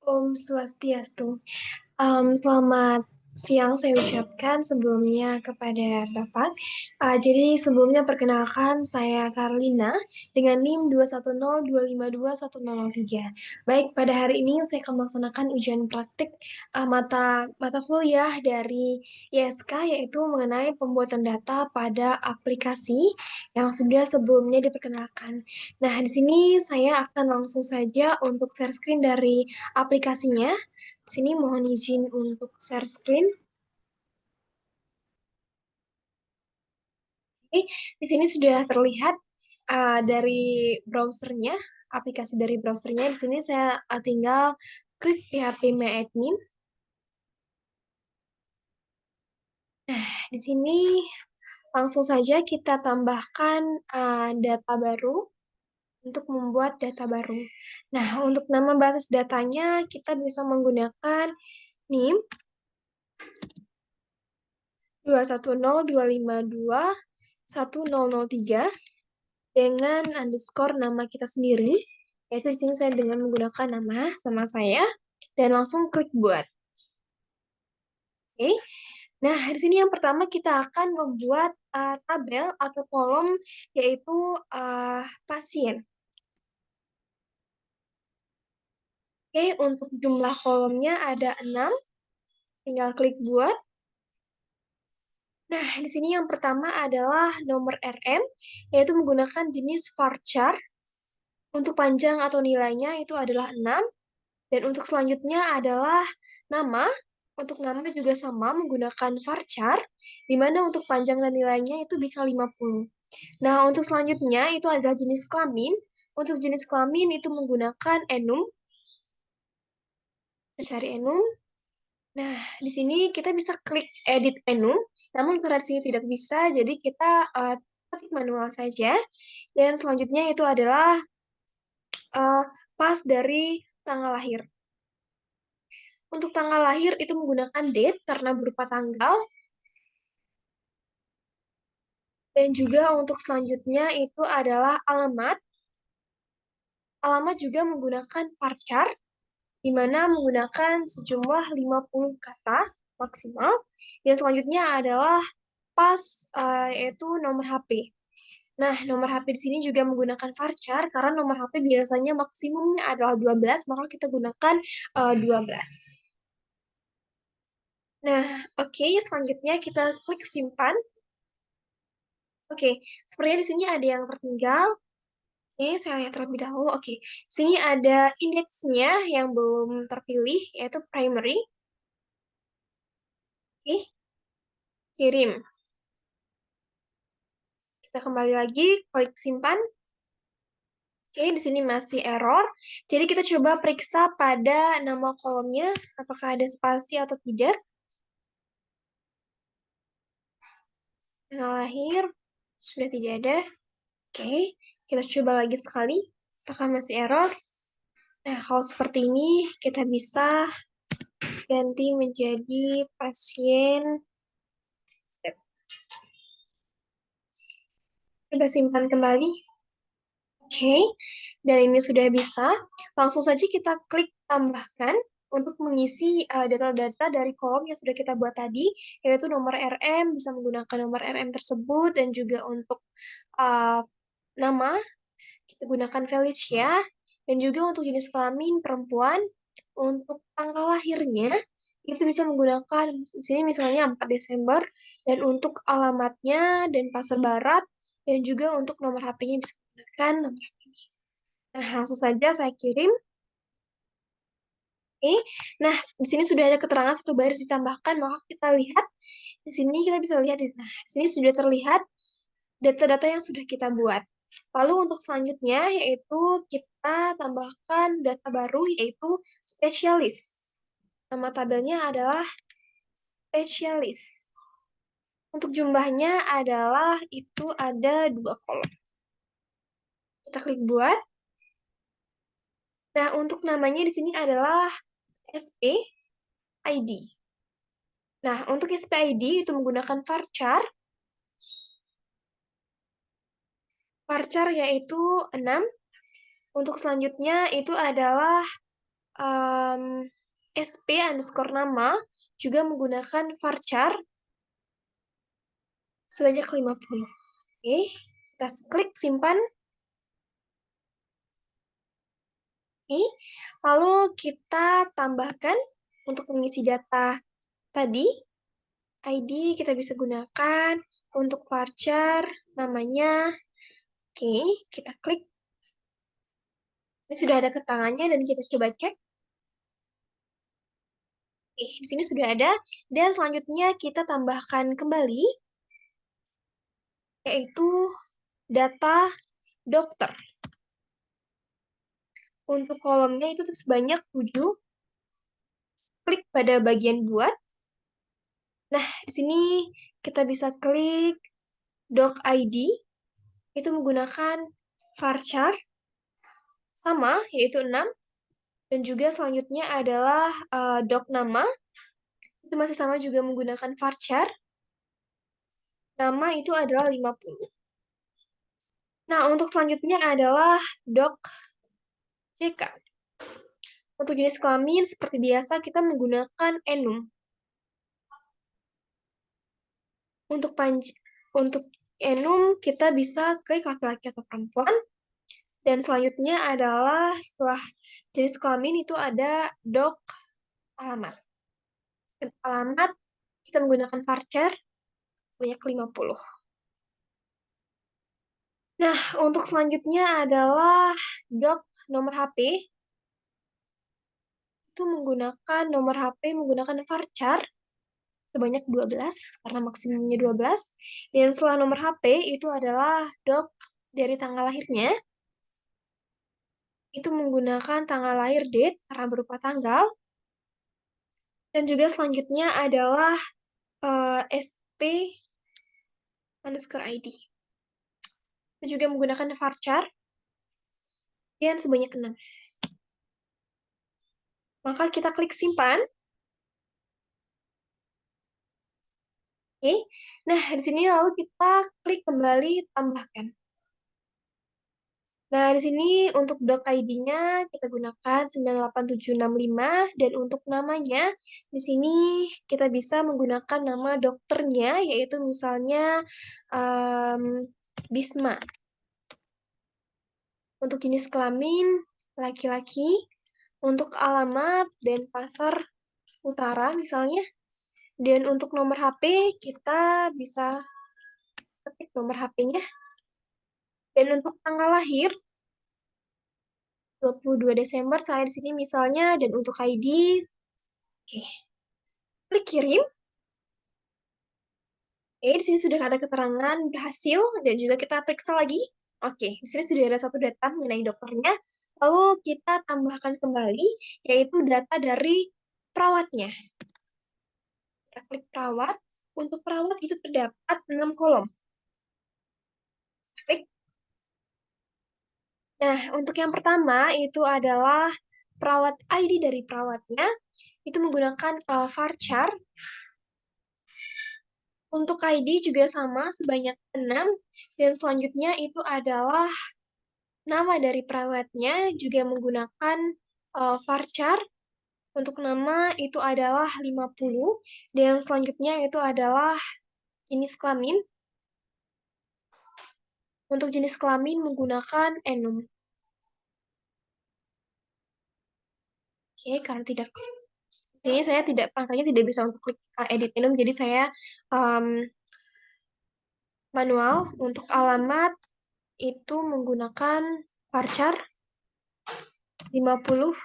Om Swastiastu. Selamat siang saya ucapkan sebelumnya kepada Bapak. Jadi sebelumnya perkenalkan saya Karlina dengan NIM 210252103. Baik, pada hari ini saya akan melaksanakan ujian praktik mata mata kuliah dari ISK yaitu mengenai pembuatan data pada aplikasi yang sudah sebelumnya diperkenalkan. Nah, di sini saya akan langsung saja untuk share screen dari aplikasinya. Sini mohon izin untuk share screen. Oke, di sini sudah terlihat dari browsernya, aplikasi dari browsernya. Di sini saya tinggal klik PHP My Admin. Di sini langsung saja kita tambahkan data baru untuk membuat data baru. Nah, untuk nama basis datanya kita bisa menggunakan NIM 21025210003 dengan underscore nama kita sendiri, yaitu di sini saya dengan menggunakan nama saya, dan langsung klik buat. Oke. Nah, di sini yang pertama kita akan membuat tabel atau kolom, yaitu pasien. Oke, untuk jumlah kolomnya ada 6, tinggal klik buat. Nah, di sini yang pertama adalah nomor RM, yaitu menggunakan jenis varchar. Untuk panjang atau nilainya itu adalah 6. Dan untuk selanjutnya adalah nama. Untuk nama juga sama menggunakan varchar, di mana untuk panjang dan nilainya itu bisa 50. Nah, untuk selanjutnya itu adalah jenis kelamin. Untuk jenis kelamin itu menggunakan enum. Kita cari enum. Nah, di sini kita bisa klik edit enum, namun karena di sini tidak bisa, jadi kita ketik manual saja. Dan selanjutnya itu adalah pas dari tanggal lahir. Untuk tanggal lahir itu menggunakan date karena berupa tanggal. Dan juga untuk selanjutnya itu adalah alamat. Alamat juga menggunakan varchar, di mana menggunakan sejumlah 50 kata maksimal. Yang selanjutnya adalah pas, yaitu nomor HP. Nah, nomor HP di sini juga menggunakan varchar, karena nomor HP biasanya maksimumnya adalah 12, maka kita gunakan 12. Nah, oke, selanjutnya kita klik simpan. Oke, sepertinya di sini ada yang tertinggal. Oke, saya lihat terlebih dahulu. Oke, sini ada indeksnya yang belum terpilih, yaitu primary. Oke, kirim. Kita kembali lagi, klik simpan. Oke, di sini masih error. Jadi kita coba periksa pada nama kolomnya, apakah ada spasi atau tidak. Tanggal lahir, sudah tidak ada. Oke, kita coba lagi sekali. Apakah masih error? Nah, kalau seperti ini, kita bisa ganti menjadi pasien. Coba simpan kembali. Oke, dan ini sudah bisa. Langsung saja kita klik tambahkan untuk mengisi data-data dari kolom yang sudah kita buat tadi, yaitu nomor RM, bisa menggunakan nomor RM tersebut, dan juga untuk uh, nama, kita gunakan Felicia, dan juga untuk jenis kelamin perempuan, untuk tanggal lahirnya, itu bisa menggunakan, di sini misalnya 4 Desember, dan untuk alamatnya dan pasar barat, dan juga untuk nomor HP-nya bisa menggunakan nomor HP. Nah, langsung saja saya kirim. Oke. Nah, di sini sudah ada keterangan satu baris ditambahkan, maka kita lihat di sini kita bisa lihat nah, di sini sudah terlihat data-data yang sudah kita buat. Lalu untuk selanjutnya yaitu kita tambahkan data baru yaitu spesialis. Nama tabelnya adalah spesialis. Untuk jumlahnya adalah itu ada 2 kolom. Kita klik buat. Nah, untuk namanya di sini adalah SPID. Nah, untuk SPID itu menggunakan varchar. Varchar yaitu 6. Untuk selanjutnya itu adalah SP_nama juga menggunakan varchar sebanyak 50. Oke, kita klik simpan. Oke, lalu kita tambahkan untuk mengisi data tadi. ID kita bisa gunakan untuk varchar namanya. Oke, kita klik. Ini sudah ada keterangannya dan kita coba cek. Di sini sudah ada. Dan selanjutnya kita tambahkan kembali, yaitu data dokter. Untuk kolomnya itu sebanyak 7. Klik pada bagian buat. Nah, di sini kita bisa klik doc ID. Itu menggunakan varchar sama, yaitu 6. Dan juga selanjutnya adalah doc nama. Itu masih sama juga menggunakan varchar. Nama itu adalah 50. Nah, untuk selanjutnya adalah doc CK. Untuk jenis kelamin, seperti biasa kita menggunakan enum. Untuk enum, kita bisa klik laki-laki atau perempuan. Dan selanjutnya adalah setelah jenis kelamin itu ada doc alamat. Untuk alamat, kita menggunakan varchar banyak 50. Nah, untuk selanjutnya adalah doc nomor HP. Itu menggunakan nomor HP menggunakan varchar sebanyak 12 karena maksimumnya 12. Dan setelah nomor HP itu adalah doc dari tanggal lahirnya. Itu menggunakan tanggal lahir date karena berupa tanggal. Dan juga selanjutnya adalah SP_ID. Itu juga menggunakan varchar dan sebanyak 6. Maka kita klik simpan. Oke. Nah, di sini lalu kita klik kembali tambahkan. Nah, di sini untuk doc ID-nya kita gunakan 98765 dan untuk namanya di sini kita bisa menggunakan nama dokternya yaitu misalnya Bisma. Untuk jenis kelamin laki-laki, untuk alamat Denpasar Utara misalnya. Dan untuk nomor HP kita bisa ketik nomor HP-nya. Dan untuk tanggal lahir 22 Desember saya di sini misalnya, dan untuk ID, oke. Klik kirim. Oke, di sini sudah ada keterangan berhasil dan juga kita periksa lagi. Oke, di sini sudah ada satu data mengenai dokternya. Lalu kita tambahkan kembali, yaitu data dari perawatnya. Kita klik perawat. Untuk perawat itu terdapat 6 kolom. Klik. Nah, untuk yang pertama itu adalah perawat ID dari perawatnya. Itu menggunakan varchar. Untuk ID juga sama, sebanyak 6. Dan selanjutnya itu adalah nama dari perawatnya, juga menggunakan varchar. Untuk nama itu adalah 50. Dan selanjutnya itu adalah jenis kelamin. Untuk jenis kelamin menggunakan enum. Oke, karena tidak ini saya tidak perangkatnya tidak bisa untuk klik edit enum, jadi saya manual. Untuk alamat itu menggunakan varchar 50.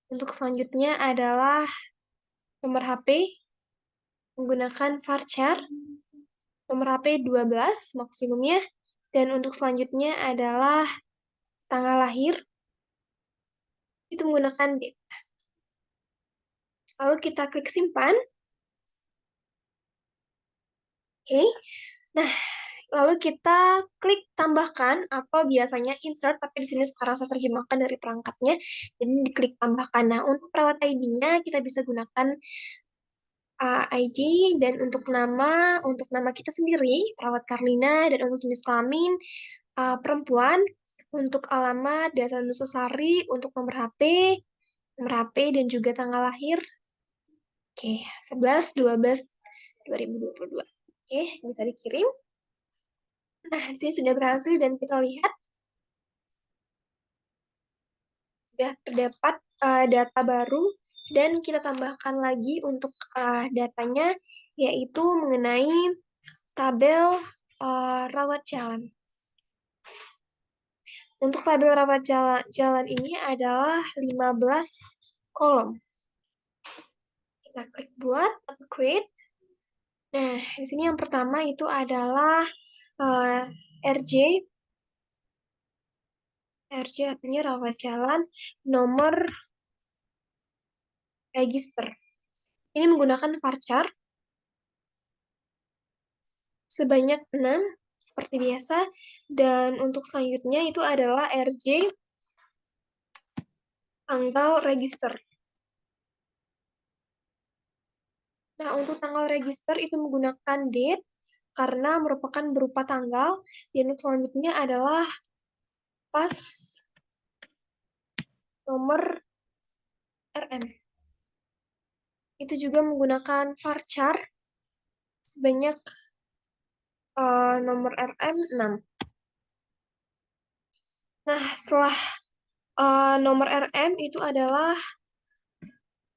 Untuk selanjutnya adalah nomor HP menggunakan varchar nomor HP 12 maksimumnya. Dan untuk selanjutnya adalah tanggal lahir itu menggunakan date. Lalu kita klik simpan. Oke. Nah, lalu kita klik tambahkan atau biasanya insert, tapi di sini sekarang saya terjemahkan dari perangkatnya. Jadi diklik tambahkan. Nah, untuk perawat ID-nya kita bisa gunakan ID, dan untuk nama kita sendiri, perawat Karlina, dan untuk jenis kelamin perempuan, Untuk alamat, Desa Nusasari, untuk nomor HP, dan juga tanggal lahir. Oke, 11/12/2022. Oke, bisa dikirim. Nah, di sini sudah berhasil dan kita lihat sudah terdapat data baru dan kita tambahkan lagi untuk datanya yaitu mengenai tabel rawat jalan. Untuk tabel rawat jalan ini adalah 15 kolom. Kita klik buat atau create. Nah, di sini yang pertama itu adalah RJ. RJ artinya rawat jalan nomor register. Ini menggunakan varchar sebanyak 6 seperti biasa. Dan untuk selanjutnya itu adalah RJ tanggal register. Nah, untuk tanggal register itu menggunakan date karena merupakan berupa tanggal. Dan selanjutnya adalah pas nomor RM. Itu juga menggunakan varchar sebanyak nomor RM 6. Nah, setelah nomor RM itu adalah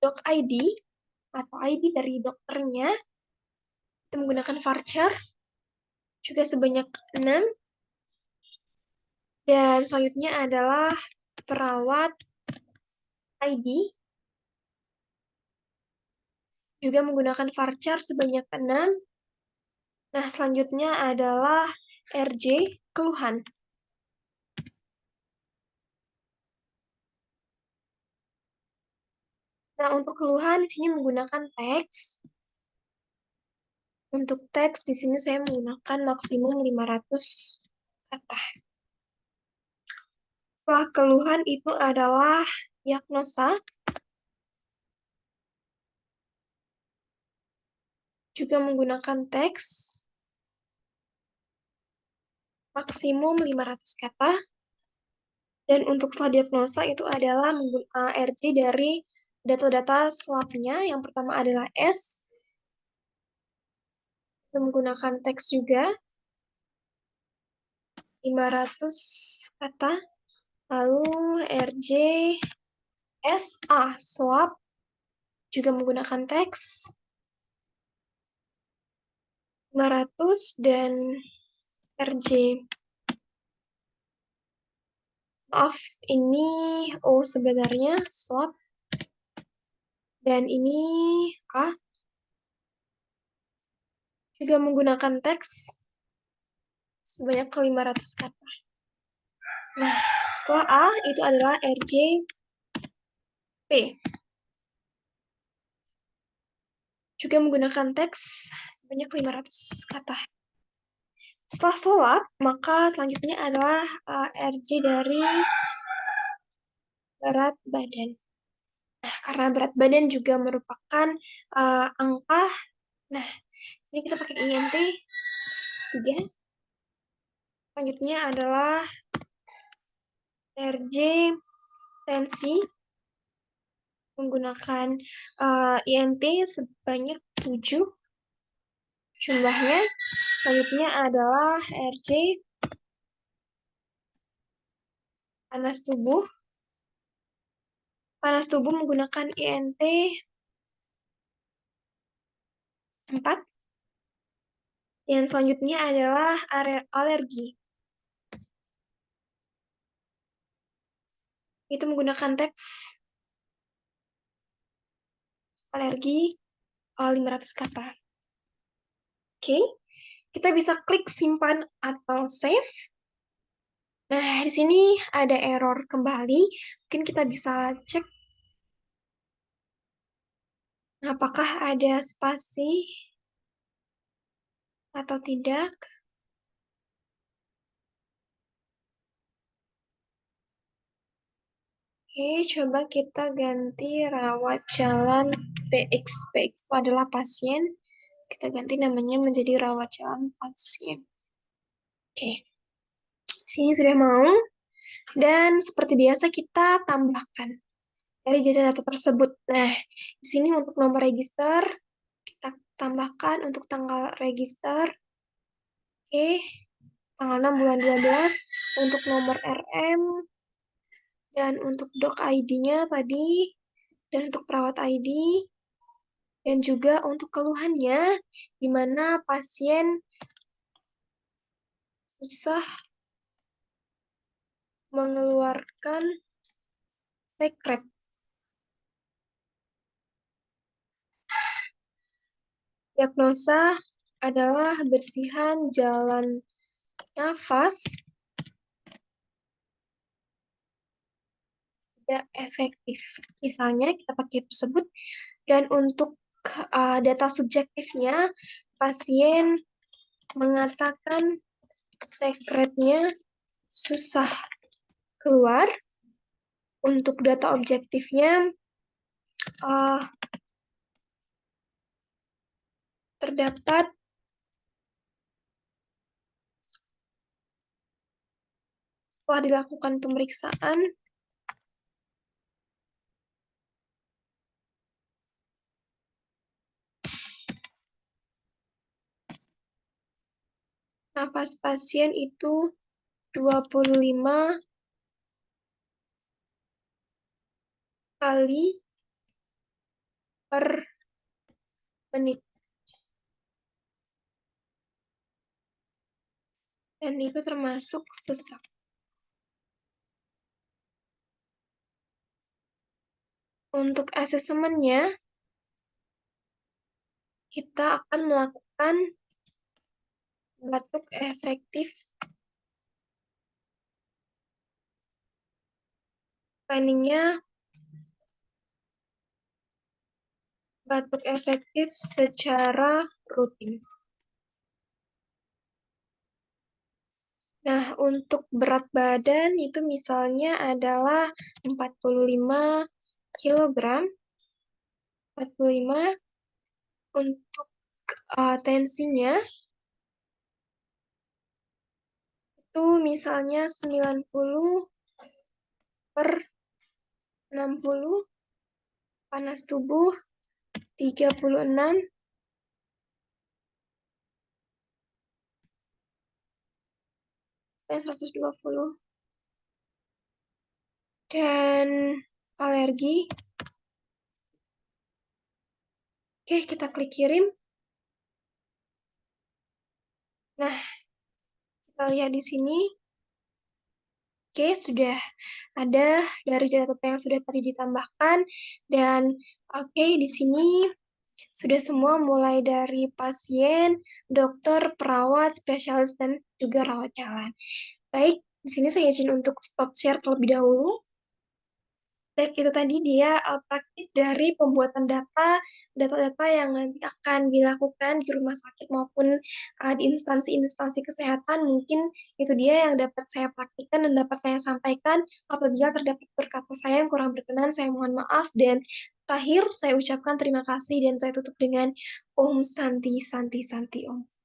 doc ID atau ID dari dokternya. Itu menggunakan varchar juga sebanyak 6. Dan selanjutnya adalah perawat ID juga menggunakan varchar sebanyak 6. Nah, selanjutnya adalah RJ keluhan. Nah, untuk keluhan di sini menggunakan teks. Untuk teks di sini saya menggunakan maksimum 500 kata. Setelah keluhan itu adalah diagnosa. Juga menggunakan teks maksimum 500 kata. Dan untuk setelah diagnosa itu adalah RJ dari data-data swabnya. Yang pertama adalah S. Itu menggunakan teks juga 500 kata. Lalu RJ SA swab juga menggunakan teks 500 dan RJ. Maaf, ini sebenarnya swab dan ini A juga menggunakan teks sebanyak 500 kata. Nah, setelah A itu adalah RJP. Juga menggunakan teks sebanyak 500 kata. Setelah swab, maka selanjutnya adalah RJ dari berat badan. Nah, karena berat badan juga merupakan angka. Nah, ini kita pakai INT 3. Selanjutnya adalah RJ tensi menggunakan INT sebanyak 7 jumlahnya. Selanjutnya adalah RJ panas tubuh. Panas tubuh menggunakan INT 4. Dan selanjutnya adalah alergi. Itu menggunakan teks alergi 500 kata. Oke, kita bisa klik simpan atau save. Nah, di sini ada error kembali. Mungkin kita bisa cek apakah ada spasi atau tidak. Oke, coba kita ganti rawat jalan PX. PX itu adalah pasien. Kita ganti namanya menjadi rawat jalan pasien. Oke, sini sudah mau. Dan seperti biasa kita tambahkan dari data tersebut. Nah, di sini untuk nomor register, kita tambahkan untuk tanggal register. Oke, tanggal 6 bulan 12 untuk nomor RM, dan untuk dok ID-nya tadi, dan untuk perawat ID, dan juga untuk keluhannya, di mana pasien susah mengeluarkan sekret. Diagnosa adalah bersihan jalan nafas tidak efektif. Misalnya kita pakai tersebut. Dan untuk data subjektifnya, pasien mengatakan sekretnya susah keluar. Untuk data objektifnya, terdapat setelah dilakukan pemeriksaan, nafas pasien itu 25 kali per menit. Dan itu termasuk sesak. Untuk asesmennya, kita akan melakukan batuk efektif. Planningnya batuk efektif secara rutin. Nah, untuk berat badan itu misalnya adalah 45 kg. 45. Untuk tensinya itu misalnya 90 per 60, panas tubuh 36, dan 120. Dan alergi. Oke, kita klik kirim. Nah, kita lihat di sini. Oke, sudah ada dari data yang sudah tadi ditambahkan. Dan oke, di sini sudah semua mulai dari pasien, dokter, perawat, spesialis, dan juga rawat jalan. Baik, di sini saya izin untuk stop share terlebih dahulu. Baik, itu tadi dia praktik dari pembuatan data-data yang nanti akan dilakukan di rumah sakit maupun di instansi-instansi kesehatan. Mungkin itu dia yang dapat saya praktikkan dan dapat saya sampaikan. Apabila terdapat berkata saya yang kurang berkenan, saya mohon maaf. Dan terakhir, saya ucapkan terima kasih dan saya tutup dengan Om Santi Santi Santi Om.